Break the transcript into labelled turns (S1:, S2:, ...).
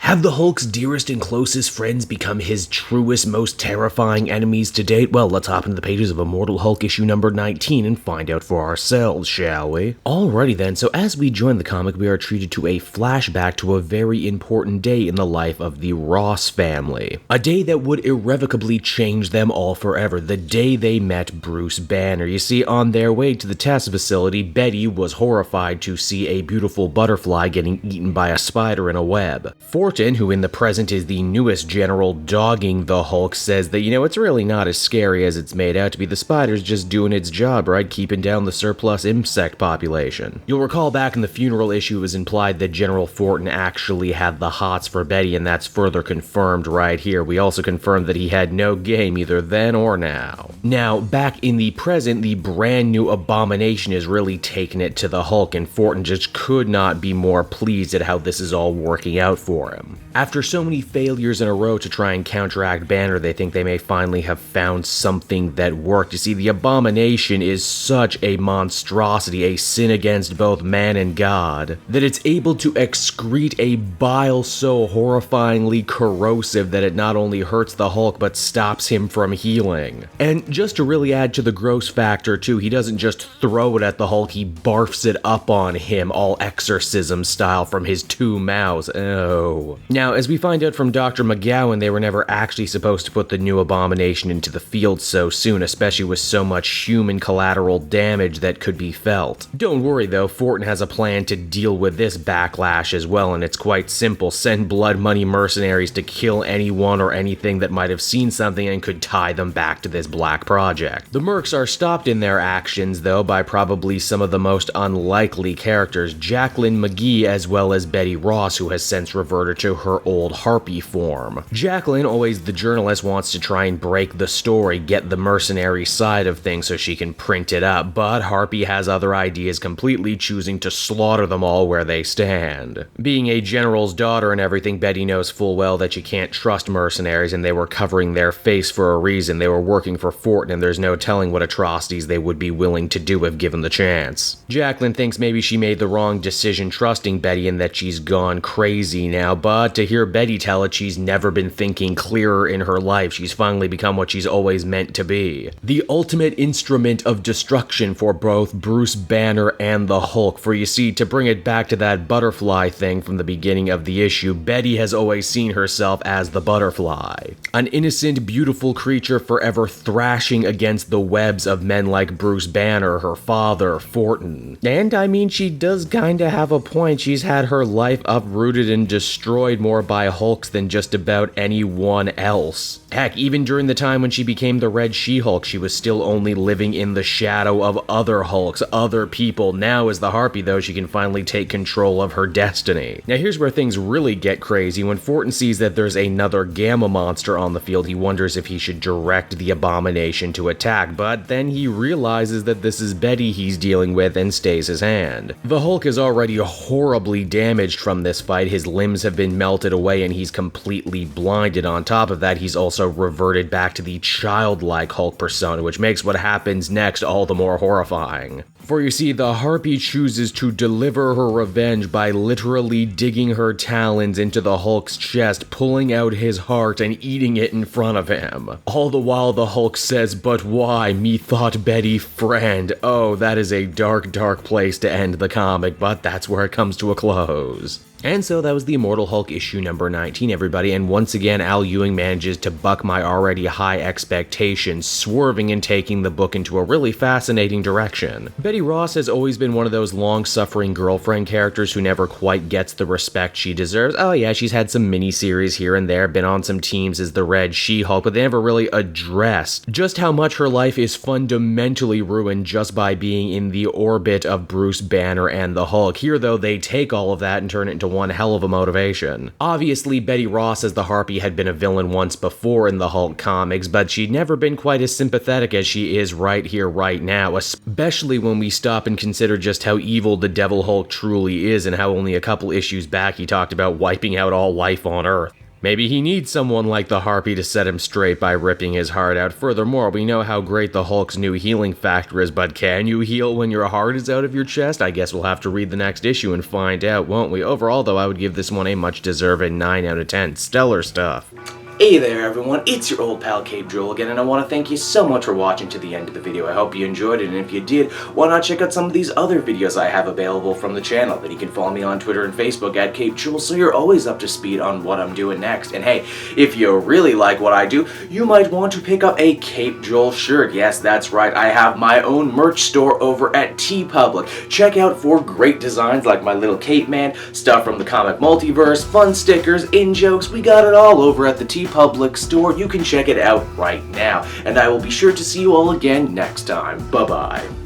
S1: Have the Hulk's dearest and closest friends become his truest, most terrifying enemies to date? Well, let's hop into the pages of Immortal Hulk issue number 19 and find out for ourselves, shall we? Alrighty then, so as we join the comic, we are treated to a flashback to a very important day in the life of the Ross family. A day that would irrevocably change them all forever, the day they met Bruce Banner. You see, on their way to the test facility, Betty was horrified to see a beautiful butterfly getting eaten by a spider in a web. Fortin, who in the present is the newest general dogging the Hulk, says that, it's really not as scary as it's made out to be. The spider's just doing its job, right? Keeping down the surplus insect population. You'll recall back in the funeral issue it was implied that General Fortin actually had the hots for Betty, and that's further confirmed right here. We also confirmed that he had no game either then or now. Now, back in the present, the brand new abomination is really taking it to the Hulk, and Fortin just could not be more pleased at how this is all working out for him. After so many failures in a row to try and counteract Banner, they think they may finally have found something that worked. You see, the abomination is such a monstrosity, a sin against both man and God, that it's able to excrete a bile so horrifyingly corrosive that it not only hurts the Hulk but stops him from healing. And just to really add to the gross factor too, he doesn't just throw it at the Hulk, he barfs it up on him, all exorcism style from his two mouths. Oh. Now, as we find out from Dr. McGowan, they were never actually supposed to put the new abomination into the field so soon, especially with so much human collateral damage that could be felt. Don't worry though, Fortin has a plan to deal with this backlash as well, and it's quite simple. Send blood money mercenaries to kill anyone or anything that might have seen something and could tie them back to this black project. The mercs are stopped in their actions though by probably some of the most unlikely characters, Jacqueline McGee as well as Betty Ross, who has since reverted to her old Harpy form. Jacqueline, always the journalist, wants to try and break the story, get the mercenary side of things so she can print it up, but Harpy has other ideas, completely choosing to slaughter them all where they stand. Being a general's daughter and everything, Betty knows full well that you can't trust mercenaries, and they were covering their face for a reason. They were working for Fortin, and there's no telling what atrocities they would be willing to do if given the chance. Jacqueline thinks maybe she made the wrong decision trusting Betty and that she's gone crazy now, but to hear Betty tell it, she's never been thinking clearer in her life. She's finally become what she's always meant to be. The ultimate instrument of destruction for both Bruce Banner and the Hulk. For you see, to bring it back to that butterfly thing from the beginning of the issue, Betty has always seen herself as the butterfly. An innocent, beautiful creature forever thrashing against the webs of men like Bruce Banner, her father, Fortin. And I mean, she does kinda have a point. She's had her life uprooted and destroyed more by Hulks than just about anyone else. Heck, even during the time when she became the Red She-Hulk, she was still only living in the shadow of other Hulks, other people. Now as the Harpy though, she can finally take control of her destiny. Now here's where things really get crazy. When Fortin sees that there's another Gamma monster on the field, he wonders if he should direct the abomination to attack, but then he realizes that this is Betty he's dealing with and stays his hand. The Hulk is already horribly damaged from this fight. His limbs have been melted away and he's completely blinded. On top of that, he's also reverted back to the childlike Hulk persona, which makes what happens next all the more horrifying. For you see, the Harpy chooses to deliver her revenge by literally digging her talons into the Hulk's chest, pulling out his heart and eating it in front of him. All the while the Hulk says, "But why, methought Betty friend?" Oh, that is a dark, dark place to end the comic, but that's where it comes to a close. And so that was the Immortal Hulk issue number 19, everybody, and once again Al Ewing manages to buck my already high expectations, swerving and taking the book into a really fascinating direction. Betty Ross has always been one of those long-suffering girlfriend characters who never quite gets the respect she deserves. Oh yeah, she's had some miniseries here and there, been on some teams as the Red She-Hulk, but they never really addressed just how much her life is fundamentally ruined just by being in the orbit of Bruce Banner and the Hulk. Here though, they take all of that and turn it into one hell of a motivation. Obviously, Betty Ross as the Harpy had been a villain once before in the Hulk comics, but she'd never been quite as sympathetic as she is right here, right now, especially when we stop and consider just how evil the Devil Hulk truly is and how only a couple issues back he talked about wiping out all life on Earth. Maybe he needs someone like the Harpy to set him straight by ripping his heart out. Furthermore, we know how great the Hulk's new healing factor is, but can you heal when your heart is out of your chest? I guess we'll have to read the next issue and find out, won't we? Overall, though, I would give this one a much deserved 9 out of 10. Stellar stuff.
S2: Hey there everyone, it's your old pal Cape Joel again, and I want to thank you so much for watching to the end of the video. I hope you enjoyed it, and if you did, why not check out some of these other videos I have available from the channel. Then you can follow me on Twitter and Facebook at Cape Joel, so you're always up to speed on what I'm doing next. And hey, if you really like what I do, you might want to pick up a Cape Joel shirt. Yes, that's right, I have my own merch store over at TeePublic. Check out for great designs like my little Cape Man, stuff from the comic multiverse, fun stickers, in-jokes, we got it all over at the TeePublic store. You can check it out right now, and I will be sure to see you all again next time. Bye-bye.